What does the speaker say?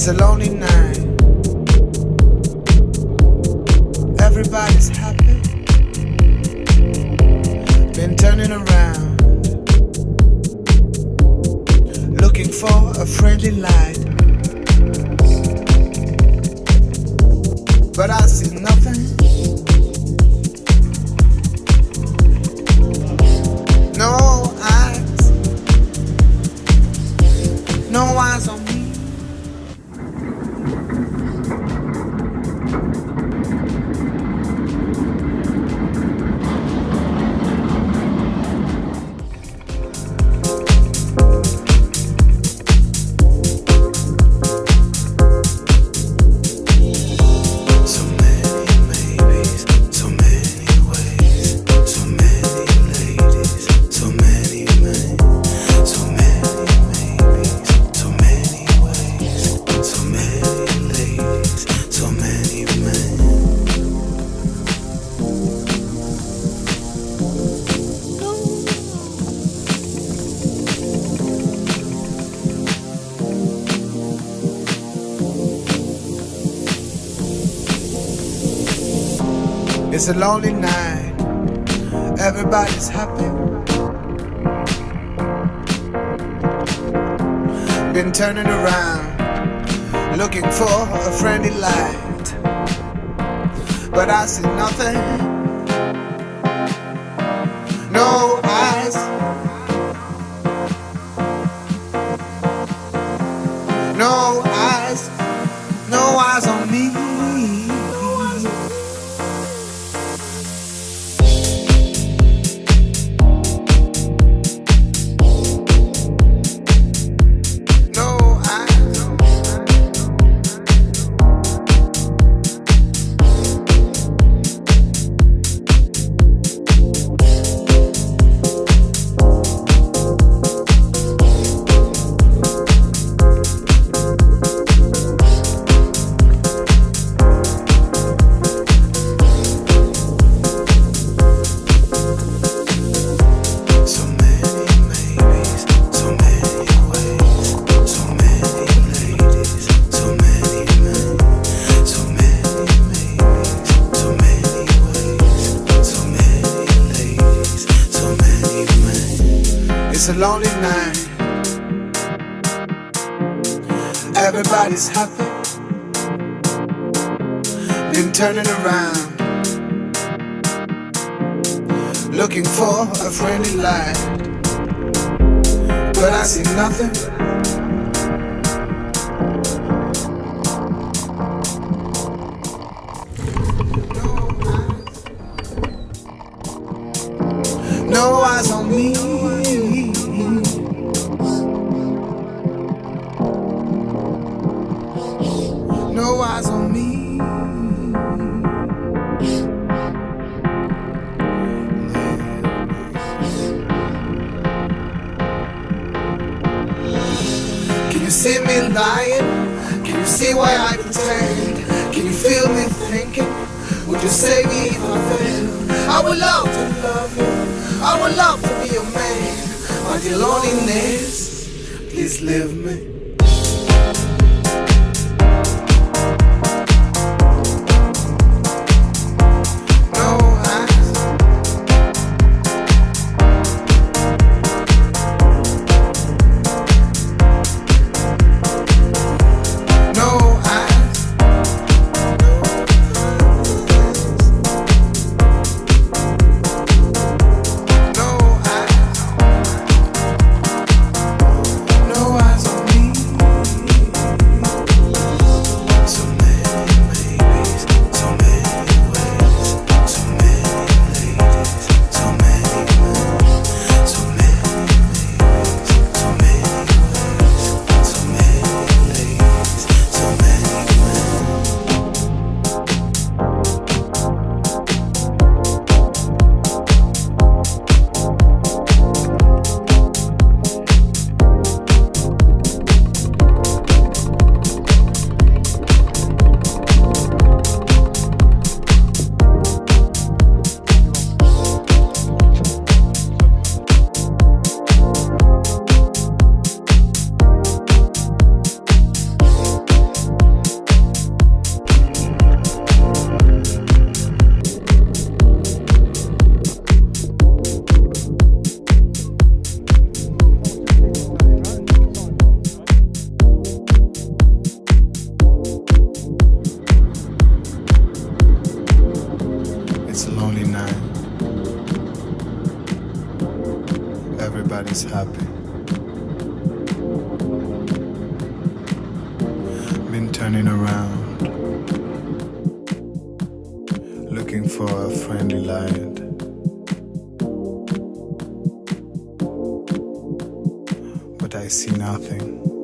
It's a lonely night. Everybody's happy. Been turning around, looking for a friendly light, but I see nothing. No eyes, no eyes on me. It's a lonely night. Everybody's happy. Been turning around, looking for a friendly light, but I see nothing. No eyes, no eyes, no eyes on me. It's a lonely night. Everybody's happy. Been turning around, looking for a friendly light, but I see nothing. No eyes on me. No eyes on me. Can you see me lying? Can you see why I pretend? Can you feel me thinking? Would you save me if I fail? I would love to love you. I would love to be your man. But your loneliness, please leave me. No eyes on me. everybody's happy. Been turning around, looking for a friendly light. But I see nothing.